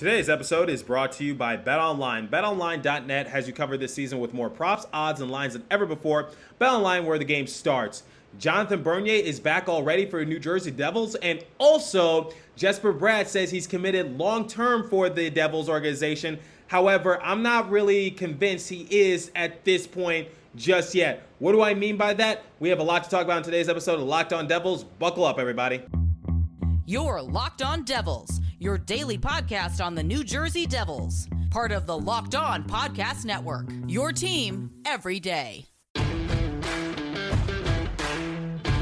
Today's episode is brought to you by BetOnline. BetOnline.net has you covered this season with more props, odds, and lines than ever before. BetOnline, where the game starts. Jonathan Bernier is back already for New Jersey Devils, and also Jesper Bratt says he's committed long-term for the Devils organization. However, I'm not really convinced he is at this point just yet. What do I mean by that? We have a lot to talk about in today's episode of Locked On Devils. Buckle up, everybody. You're Locked On Devils, your daily podcast on the New Jersey Devils. Part of the Locked On Podcast Network, your team every day.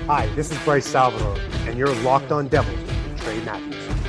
Hi, this is Bryce Salvador, and you're Locked On Devils with Trey Matthews. Scores!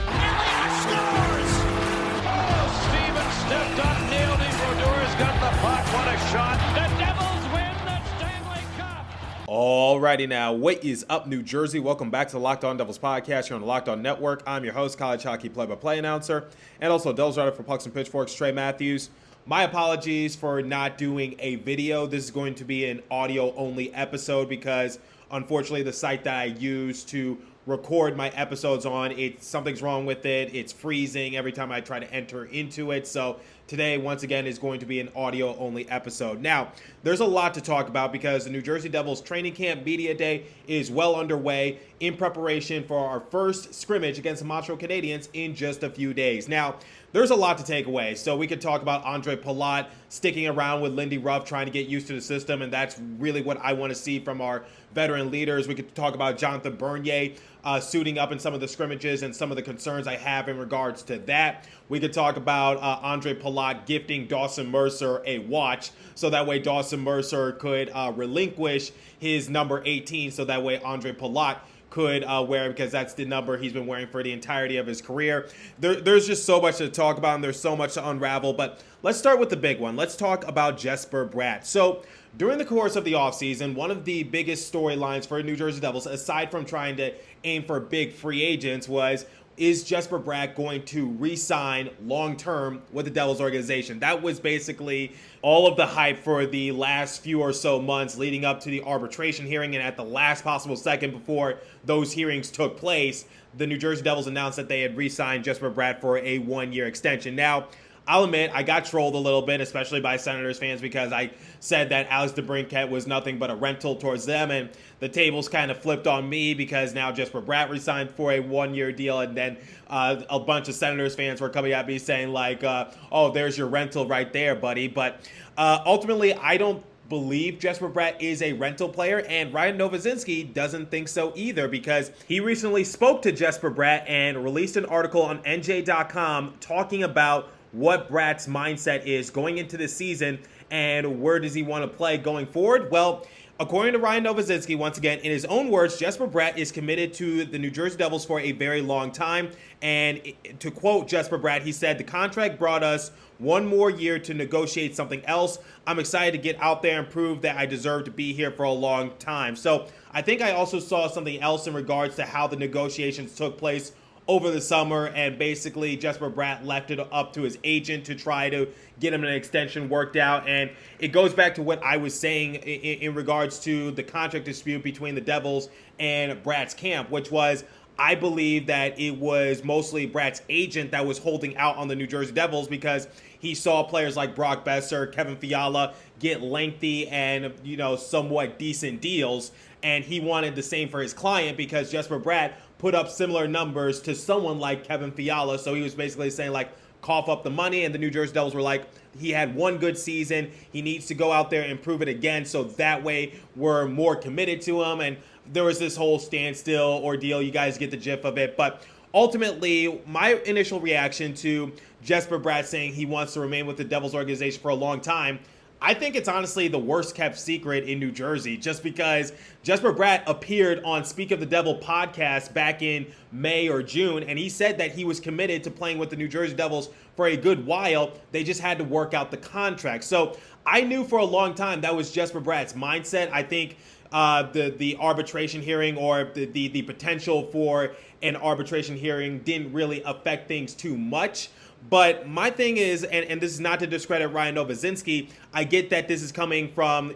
Oh, Stevens stepped up, nailed it. Brodor's got the puck. What a shot. The Devils win the Stanley Cup. Alrighty now, what is up, New Jersey? Welcome back to the Locked On Devils podcast here on the Locked On Network. I'm your host, college hockey play-by-play announcer, and also Devils writer for Pucks and Pitchforks, Trey Matthews. My apologies for not doing a video. This is going to be an audio-only episode because unfortunately, the site that I use to record my episodes on, something's wrong with it. It's freezing every time I try to enter into it. So today, once again, is going to be an audio-only episode. Now, there's a lot to talk about because the New Jersey Devils Training Camp Media Day is well underway in preparation for our first scrimmage against the Montreal Canadiens in just a few days. Now, there's a lot to take away. So we could talk about Andre Palat sticking around with Lindy Ruff, trying to get used to the system, and that's really what I want to see from our veteran leaders. We could talk about Jonathan Bernier suiting up in some of the scrimmages and some of the concerns I have in regards to that. We could talk about Andre Palat gifting Dawson Mercer a watch, so that way Dawson Mercer could relinquish his number 18, so that way Andre Palat could wear, because that's the number he's been wearing for the entirety of his career. There's just so much to talk about, and there's so much to unravel, but let's start with the big one. Let's talk about Jesper Bratt. So during the course of the offseason, one of the biggest storylines for New Jersey Devils, aside from trying to aim for big free agents, was, is Jesper Bratt going to re-sign long-term with the Devils organization? That was basically all of the hype for the last few or so months leading up to the arbitration hearing, and at the last possible second before those hearings took place, the New Jersey Devils announced that they had re-signed Jesper Bratt for a one-year extension. Now, I'll admit, I got trolled a little bit, especially by Senators fans, because I said that Alex DeBrincat was nothing but a rental towards them, and the tables kind of flipped on me because now Jesper Bratt resigned for a one-year deal, and then a bunch of Senators fans were coming at me saying like, oh, there's your rental right there, buddy. But ultimately, I don't believe Jesper Bratt is a rental player, and Ryan Novozinsky doesn't think so either, because he recently spoke to Jesper Bratt and released an article on NJ.com talking about what Bratt's mindset is going into this season and where does he want to play going forward. Well, according to Ryan Novozinsky, once again, in his own words, Jesper Bratt is committed to the New Jersey Devils for a very long time. And to quote Jesper Bratt, he said, "The contract brought us one more year to negotiate something else. I'm excited to get out there and prove that I deserve to be here for a long time." So I think I also saw something else in regards to how the negotiations took place over the summer, and basically Jesper Bratt left it up to his agent to try to get him an extension worked out. And it goes back to what I was saying in regards to the contract dispute between the Devils and Bratt's camp, which was, I believe that it was mostly Bratt's agent that was holding out on the New Jersey Devils because he saw players like Brock Boeser, Kevin Fiala get lengthy and, somewhat decent deals, and he wanted the same for his client because Jesper Bratt put up similar numbers to someone like Kevin Fiala. So he was basically saying, like, cough up the money, and the New Jersey Devils were like, he had one good season, he needs to go out there and prove it again, so that way we're more committed to him. And there was this whole standstill ordeal. You guys get the gist of it. But ultimately, my initial reaction to Jesper Bratt saying he wants to remain with the Devils organization for a long time, I think it's honestly the worst kept secret in New Jersey, just because Jesper Bratt appeared on Speak of the Devil podcast back in May or June, and he said that he was committed to playing with the New Jersey Devils for a good while. They just had to work out the contract. So I knew for a long time that was Jesper Bratt's mindset. I think the arbitration hearing, or the potential for an arbitration hearing, didn't really affect things too much. But my thing is, and this is not to discredit Ryan Novozinsky, I get that this is coming from,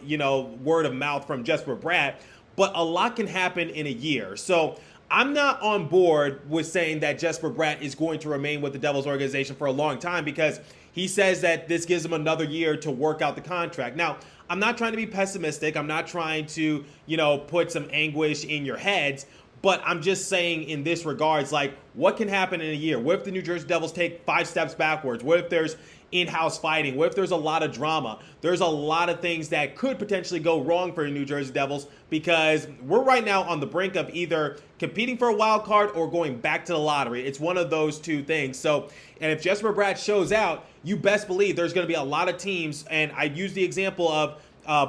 word of mouth from Jesper Bratt, but a lot can happen in a year. So I'm not on board with saying that Jesper Bratt is going to remain with the Devils organization for a long time because he says that this gives him another year to work out the contract. Now, I'm not trying to be pessimistic. I'm not trying to, put some anguish in your heads. But I'm just saying in this regards, like, what can happen in a year? What if the New Jersey Devils take 5 steps backwards? What if there's in-house fighting? What if there's a lot of drama? There's a lot of things that could potentially go wrong for the New Jersey Devils because we're right now on the brink of either competing for a wild card or going back to the lottery. It's one of those two things. So, and if Jesper Bratt shows out, you best believe there's going to be a lot of teams, and I use the example of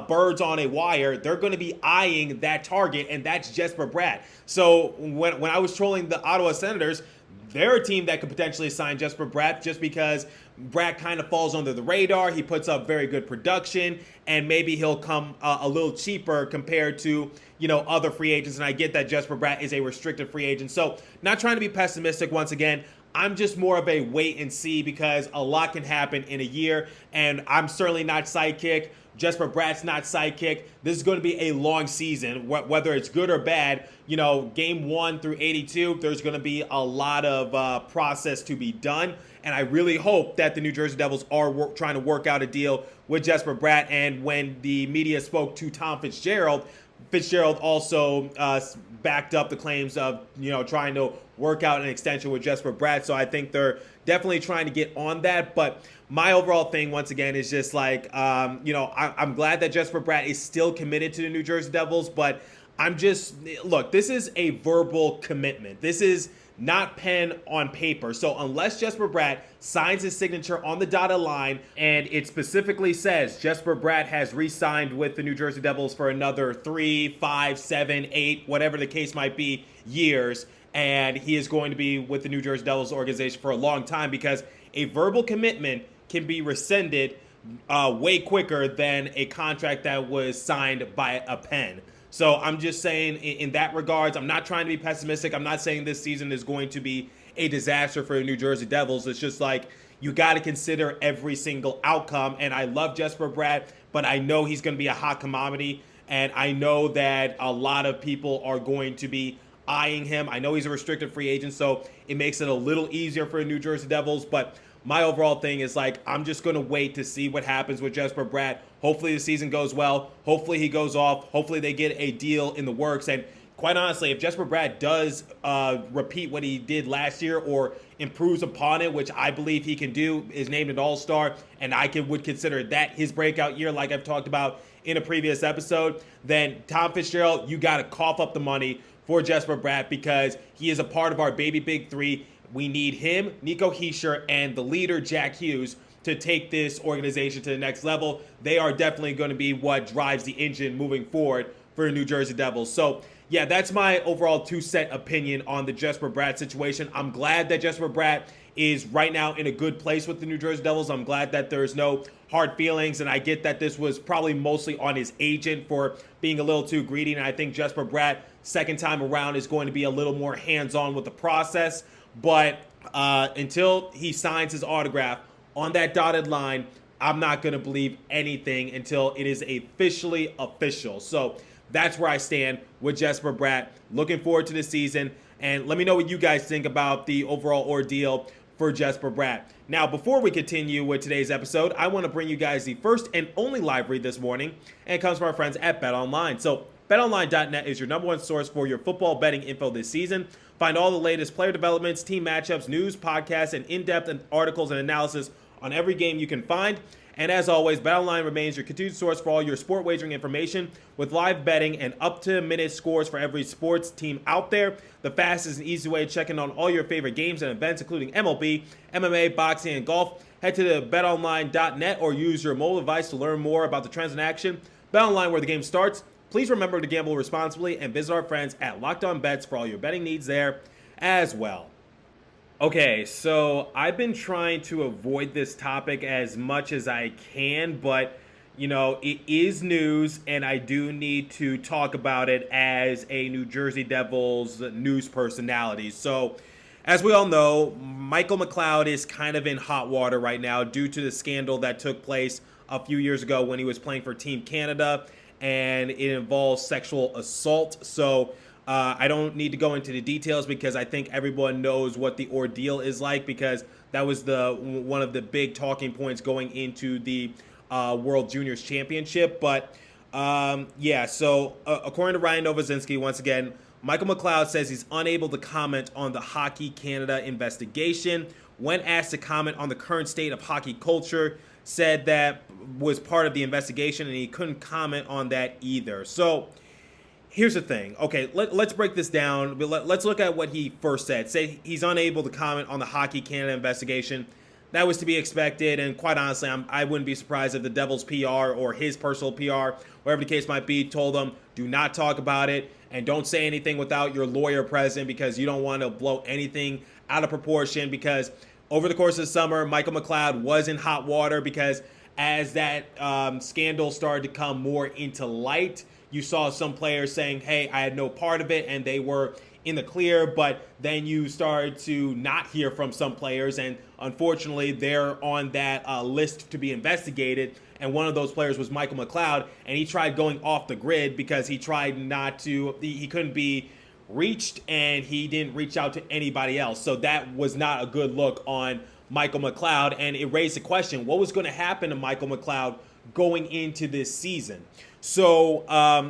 birds on a wire. They're going to be eyeing that target, and that's Jesper Bratt. So when I was trolling the Ottawa Senators, they're a team that could potentially sign Jesper Bratt just because Bratt kind of falls under the radar. He puts up very good production, and maybe he'll come a little cheaper compared to, other free agents. And I get that Jesper Bratt is a restricted free agent. So not trying to be pessimistic once again. I'm just more of a wait and see because a lot can happen in a year, and I'm certainly not sidekick. Jesper Bratt's not sidekick. This is going to be a long season, whether it's good or bad. Game 1 through 82, there's going to be a lot of process to be done. And I really hope that the New Jersey Devils are trying to work out a deal with Jesper Bratt. And when the media spoke to Tom Fitzgerald, Fitzgerald also backed up the claims of, trying to work out an extension with Jesper Bratt. So I think they're definitely trying to get on that. But my overall thing, once again, is just like, I'm glad that Jesper Bratt is still committed to the New Jersey Devils. But look, this is a verbal commitment. This is not pen on paper. So unless Jesper Bratt signs his signature on the dotted line and it specifically says Jesper Bratt has re-signed with the New Jersey Devils for another 3, 5, 7, 8, whatever the case might be, years, and he is going to be with the New Jersey Devils organization for a long time, because a verbal commitment can be rescinded way quicker than a contract that was signed by a pen. So I'm just saying in that regards, I'm not trying to be pessimistic. I'm not saying this season is going to be a disaster for the New Jersey Devils. It's just like you got to consider every single outcome. And I love Jesper Bratt, but I know he's going to be a hot commodity. And I know that a lot of people are going to be eyeing him. I know he's a restricted free agent, so it makes it a little easier for the New Jersey Devils. But my overall thing is like, I'm just going to wait to see what happens with Jesper Bratt. Hopefully the season goes well. Hopefully he goes off. Hopefully they get a deal in the works. And quite honestly, if Jesper Bratt does repeat what he did last year or improves upon it, which I believe he can do, is named an all-star, and would consider that his breakout year like I've talked about in a previous episode, then Tom Fitzgerald, you got to cough up the money for Jesper Bratt because he is a part of our baby big three. We need him, Nico Hischier, and the leader, Jack Hughes, to take this organization to the next level. They are definitely going to be what drives the engine moving forward for the New Jersey Devils. So, yeah, that's my overall 2-cent opinion on the Jesper Bratt situation. I'm glad that Jesper Bratt is right now in a good place with the New Jersey Devils. I'm glad that there's no hard feelings, and I get that this was probably mostly on his agent for being a little too greedy, and I think Jesper Bratt, second time around, is going to be a little more hands-on with the process. But until he signs his autograph on that dotted line, I'm not going to believe anything until it is officially official. So that's where I stand with Jesper Bratt. Looking forward to the season. And let me know what you guys think about the overall ordeal for Jesper Bratt. Now, before we continue with today's episode, I want to bring you guys the first and only live read this morning, and it comes from our friends at BetOnline. So BetOnline.net is your number one source for your football betting info this season. Find all the latest player developments, team matchups, news, podcasts, and in-depth articles and analysis on every game you can find. And as always, BetOnline remains your continued source for all your sport wagering information with live betting and up-to-minute scores for every sports team out there. The fastest and easy way to check in on all your favorite games and events, including MLB, MMA, boxing, and golf. Head to the betonline.net or use your mobile device to learn more about the trends in action. BetOnline, where the game starts. Please remember to gamble responsibly and visit our friends at Locked On Bets for all your betting needs there as well. Okay, so I've been trying to avoid this topic as much as I can, but, it is news, and I do need to talk about it as a New Jersey Devils news personality. So, as we all know, Michael McLeod is kind of in hot water right now due to the scandal that took place a few years ago when he was playing for Team Canada, and it involves sexual assault. So, I don't need to go into the details because I think everyone knows what the ordeal is like, because that was one of the big talking points going into the World Juniors Championship. But so according to Ryan Novozinski, once again, Michael McLeod says he's unable to comment on the Hockey Canada investigation. When asked to comment on the current state of hockey culture, said that was part of the investigation and he couldn't comment on that either. So here's the thing. Okay, let's break this down. Let's look at what he first said. Say he's unable to comment on the Hockey Canada investigation. That was to be expected, and quite honestly, I wouldn't be surprised if the Devils PR or his personal PR, whatever the case might be, told him, do not talk about it and don't say anything without your lawyer present, because you don't want to blow anything out of proportion. Because over the course of the summer, Michael McLeod was in hot water, because as that scandal started to come more into light, you saw some players saying, hey, I had no part of it, and they were in the clear. But then you started to not hear from some players, and unfortunately, they're on that list to be investigated. And one of those players was Michael McLeod, and he tried going off the grid because he tried not to, he couldn't be reached, and he didn't reach out to anybody else. So that was not a good look on Michael McLeod, and it raised the question, what was going to happen to Michael McLeod going into this season? So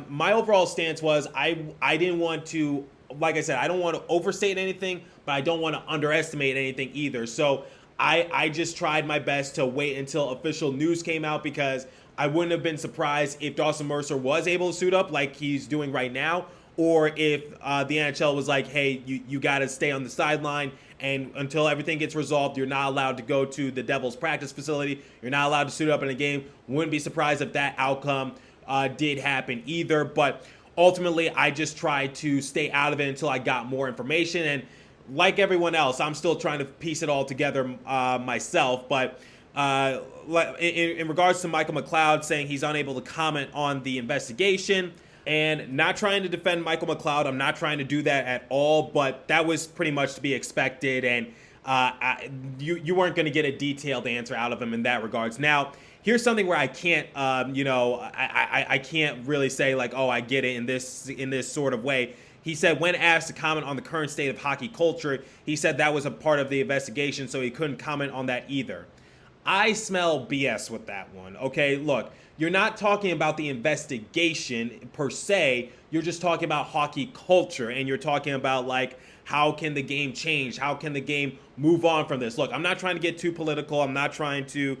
my overall stance was I didn't want to, like I said, I don't want to overstate anything, but I don't want to underestimate anything either. So I just tried my best to wait until official news came out, because I wouldn't have been surprised if Dawson Mercer was able to suit up like he's doing right now, or if the NHL was like, hey, you got to stay on the sideline, and until everything gets resolved, you're not allowed to go to the Devils practice facility. You're not allowed to suit up in a game. Wouldn't be surprised if that outcome did happen either. But ultimately, I just tried to stay out of it until I got more information. And like everyone else, I'm still trying to piece it all together myself. But in regards to Michael McLeod saying he's unable to comment on the investigation, and not trying to defend Michael McLeod, I'm not trying to do that at all, but that was pretty much to be expected, and you weren't going to get a detailed answer out of him in that regards. Now, here's something where I can't, I can't really say like, oh, I get it in this sort of way. He said when asked to comment on the current state of hockey culture, he said that was a part of the investigation, so he couldn't comment on that either. I smell BS with that one. Okay, look, you're not talking about the investigation per se. You're just talking about hockey culture, and you're talking about like, how can the game change? How can the game move on from this? Look, I'm not trying to get too political. I'm not trying to,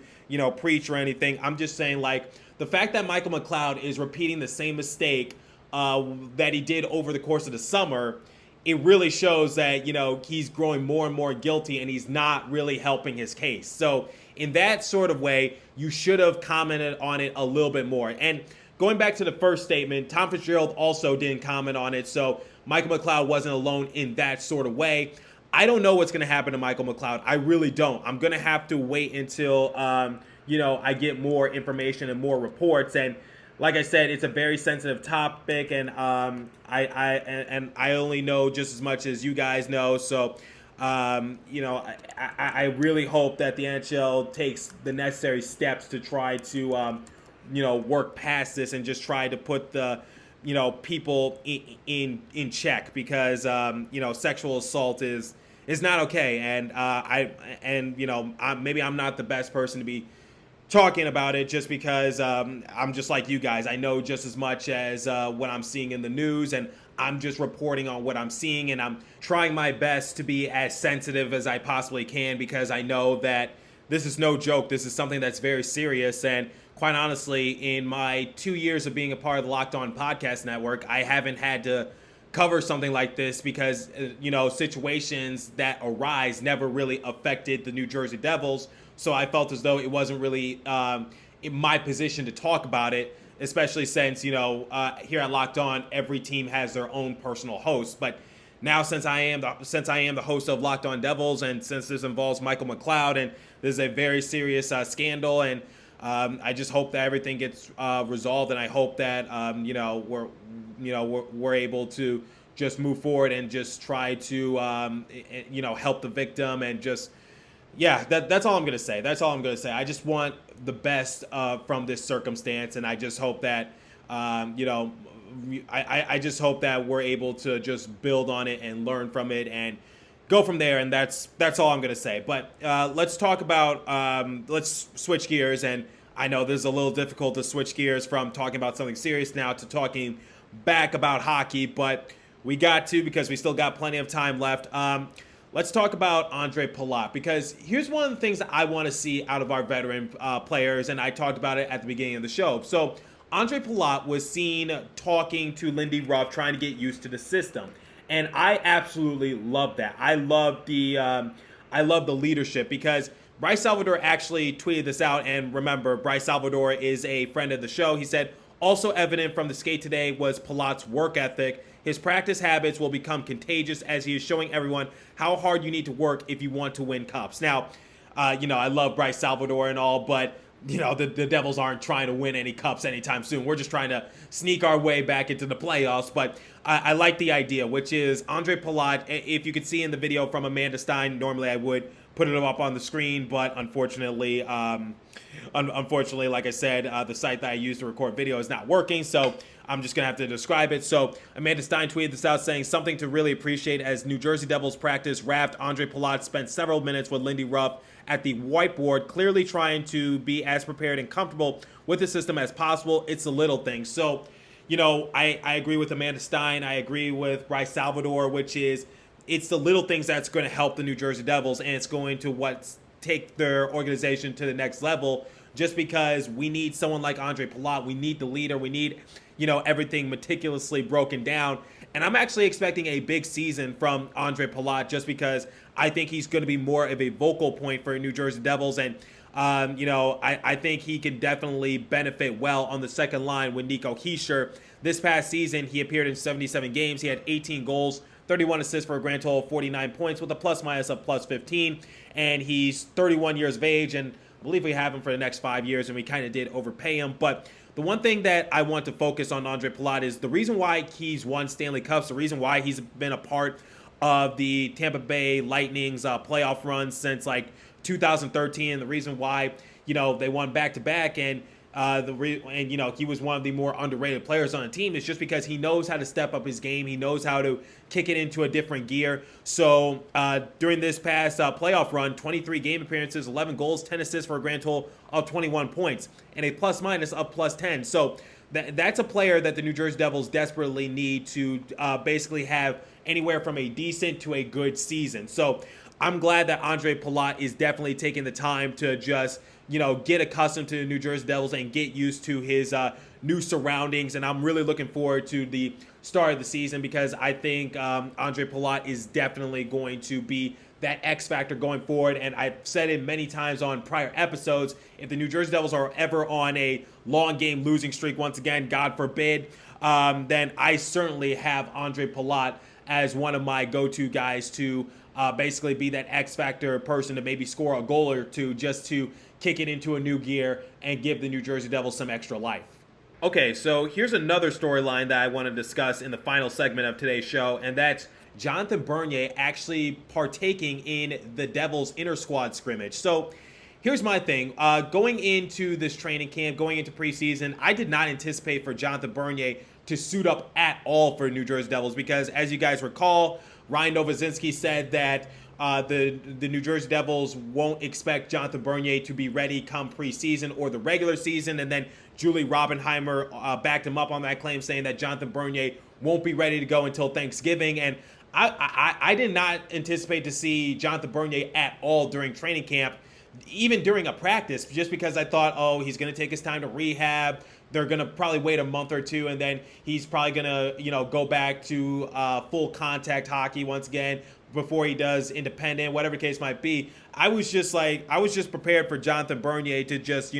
preach or anything. I'm just saying, like, the fact that Michael McLeod is repeating the same mistake that he did over the course of the summer, it really shows that, he's growing more and more guilty, and he's not really helping his case. So in that sort of way, you should have commented on it a little bit more. And going back to the first statement, Tom Fitzgerald also didn't comment on it. So Michael McLeod wasn't alone in that sort of way. I don't know what's going to happen to Michael McLeod. I really don't. I'm going to have to wait until, I get more information and more reports. And like I said, it's a very sensitive topic, and I only know just as much as you guys know. So, I really hope that the NHL takes the necessary steps to try to, work past this and just try to put the, people in check, because, sexual assault is not okay. And maybe I'm not the best person to be talking about it, just because I'm just like you guys. I know just as much as what I'm seeing in the news, and I'm just reporting on what I'm seeing, and I'm trying my best to be as sensitive as I possibly can, because I know that this is no joke. This is something that's very serious, and quite honestly, in my 2 years of being a part of the Locked On Podcast Network, I haven't had to cover something like this, because situations that arise never really affected the New Jersey Devils. So I felt as though it wasn't really in my position to talk about it, especially since, here at Locked On, every team has their own personal host. But now, since I am the host of Locked On Devils, and since this involves Michael McLeod, and this is a very serious scandal, and I just hope that everything gets resolved, and I hope that we're able to just move forward and just try to help the victim, and just. Yeah, that's all I'm going to say. That's all I'm going to say. I just want the best from this circumstance, and I just hope that, I just hope that we're able to just build on it and learn from it and go from there. And that's all I'm going to say. But let's talk about, let's switch gears. And I know this is a little difficult to switch gears from talking about something serious now to talking back about hockey, but we got to because we still got plenty of time left. Let's talk about Ondrej Palat, because here's one of the things that I want to see out of our veteran players, and I talked about it at the beginning of the show. So Ondrej Palat was seen talking to Lindy Ruff, trying to get used to the system, and I absolutely love that. I love the leadership, because Bryce Salvador actually tweeted this out, and remember, Bryce Salvador is a friend of the show. He said, also evident from the skate today was Palat's work ethic. His practice habits will become contagious as he is showing everyone how hard you need to work if you want to win cups. Now, I love Bryce Salvador and all, but, the Devils aren't trying to win any cups anytime soon. We're just trying to sneak our way back into the playoffs. But I like the idea, which is Ondrej Palat. If you could see in the video from Amanda Stein, normally I would put it up on the screen, but unfortunately, like I said, the site that I use to record video is not working, so I'm just going to have to describe it. So Amanda Stein tweeted this out saying, something to really appreciate as New Jersey Devils practice raft, Ondrej Palat spent several minutes with Lindy Ruff at the whiteboard, clearly trying to be as prepared and comfortable with the system as possible. It's the little things. So, I agree with Amanda Stein. I agree with Bryce Salvador, which is it's the little things that's going to help the New Jersey Devils, and it's going to take their organization to the next level, just because we need someone like Ondrej Palat. We need the leader. We need, everything meticulously broken down. And I'm actually expecting a big season from Ondrej Palat, just because I think he's going to be more of a vocal point for New Jersey Devils. And, I think he can definitely benefit well on the second line with Nico Hischier. This past season, he appeared in 77 games. He had 18 goals, 31 assists for a grand total of 49 points with a plus-minus of plus 15. And he's 31 years of age, and I believe we have him for the next 5 years, and we kind of did overpay him. But the one thing that I want to focus on Ondrej Palat is the reason why he's won Stanley Cups, the reason why he's been a part of the Tampa Bay Lightning's playoff run since like 2013, the reason why, they won back-to-back, and he was one of the more underrated players on the team, is just because he knows how to step up his game. He knows how to kick it into a different gear. So during this past playoff run, 23 game appearances, 11 goals, 10 assists for a grand total of 21 points, and a plus-minus of plus 10. So that's a player that the New Jersey Devils desperately need to basically have anywhere from a decent to a good season. So I'm glad that Ondrej Palat is definitely taking the time to just, get accustomed to the New Jersey Devils and get used to his new surroundings. And I'm really looking forward to the start of the season, because I think Ondrej Palat is definitely going to be that X factor going forward. And I've said it many times on prior episodes, if the New Jersey Devils are ever on a long game losing streak, once again, God forbid, then I certainly have Ondrej Palat as one of my go-to guys to basically be that X factor person to maybe score a goal or two, just to kick it into a new gear and give the New Jersey Devils some extra life. Okay, so here's another storyline that I want to discuss in the final segment of today's show, and that's Jonathan Bernier actually partaking in the Devils inter-squad scrimmage. So here's my thing. Going into this training camp, going into preseason, I did not anticipate for Jonathan Bernier to suit up at all for New Jersey Devils, because as you guys recall, Ryan Novozinski said that the New Jersey Devils won't expect Jonathan Bernier to be ready come preseason or the regular season, and then Julie Robbenheimer backed him up on that claim, saying that Jonathan Bernier won't be ready to go until Thanksgiving. And I did not anticipate to see Jonathan Bernier at all during training camp, even during a practice, just because I thought, oh, he's going to take his time to rehab. They're going to probably wait a month or two, and then he's probably going to, go back to full contact hockey once again before he does independent, whatever the case might be. I was just prepared for Jonathan Bernier to just,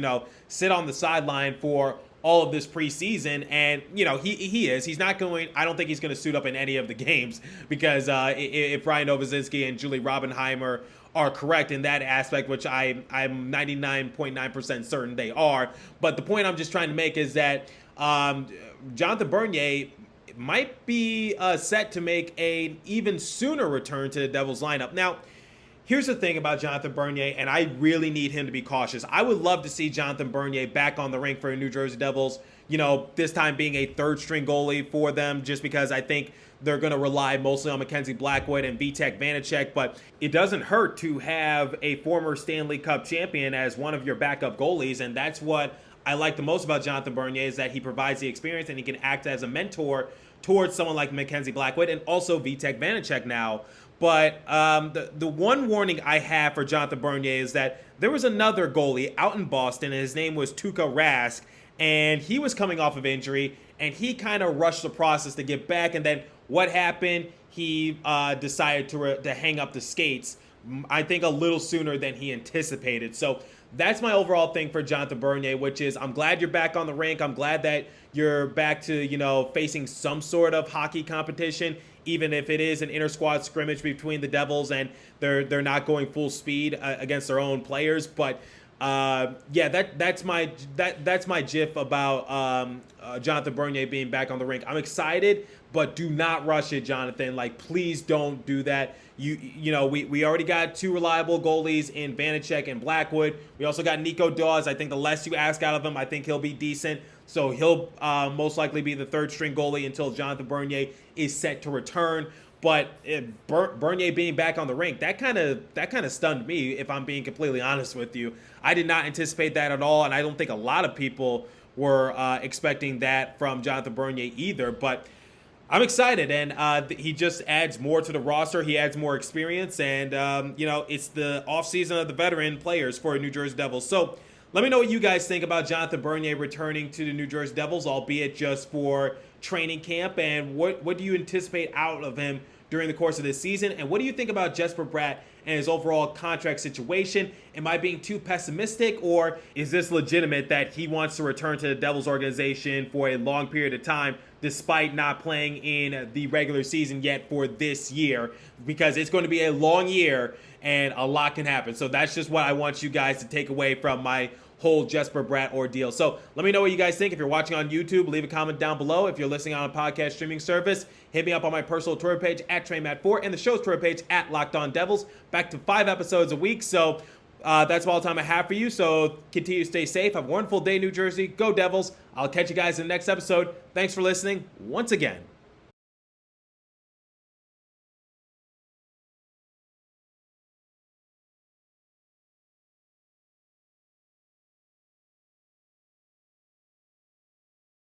sit on the sideline for all of this preseason, and he's not going. I don't think he's going to suit up in any of the games, because if Ryan Novozinski and Julie Robbenheimer are correct in that aspect, which I'm 99.9% certain they are. But the point I'm just trying to make is that Jonathan Bernier might be set to make an even sooner return to the Devils lineup. Now, Here's the thing about Jonathan Bernier, and I really need him to be cautious. I would love to see Jonathan Bernier back on the rink for the New Jersey Devils, this time being a third-string goalie for them, just because I think they're going to rely mostly on Mackenzie Blackwood and Vitek Vanacek, but it doesn't hurt to have a former Stanley Cup champion as one of your backup goalies, and that's what I like the most about Jonathan Bernier, is that he provides the experience and he can act as a mentor towards someone like Mackenzie Blackwood and also Vitek Vanacek now. But the one warning I have for Jonathan Bernier is that there was another goalie out in Boston, and his name was Tuukka Rask, and he was coming off of injury, and he kind of rushed the process to get back, and then what happened? He decided to hang up the skates, I think a little sooner than he anticipated. So that's my overall thing for Jonathan Bernier, which is I'm glad you're back on the rink. I'm glad that you're back to, facing some sort of hockey competition, even if it is an inter-squad scrimmage between the Devils and they're not going full speed against their own players. But that's my gif about Jonathan Bernier being back on the rink. I'm excited, but do not rush it, Jonathan. Like, please don't do that. We already got two reliable goalies in Vanacek and Blackwood. We also got Nico Dawes. I think the less you ask out of him, I think he'll be decent. So he'll most likely be the third-string goalie until Jonathan Bernier is set to return. But Bernier being back on the rink, that kind of stunned me, if I'm being completely honest with you. I did not anticipate that at all, and I don't think a lot of people were expecting that from Jonathan Bernier either. But I'm excited, and he just adds more to the roster. He adds more experience, and it's the offseason of the veteran players for New Jersey Devils. So let me know what you guys think about Jonathan Bernier returning to the New Jersey Devils, albeit just for training camp, and what do you anticipate out of him during the course of this season? And what do you think about Jesper Bratt and his overall contract situation? Am I being too pessimistic, or is this legitimate that he wants to return to the Devils organization for a long period of time despite not playing in the regular season yet for this year? Because it's going to be a long year and a lot can happen. So that's just what I want you guys to take away from my whole Jesper Bratt ordeal. So let me know what you guys think. If you're watching on YouTube, leave a comment down below. If you're listening on a podcast streaming service, hit me up on my personal Twitter page at TreyMatt4 and the show's Twitter page at Locked On Devils. Back to 5 episodes a week. So that's all the time I have for you. So continue to stay safe. Have a wonderful day, New Jersey. Go Devils. I'll catch you guys in the next episode. Thanks for listening once again.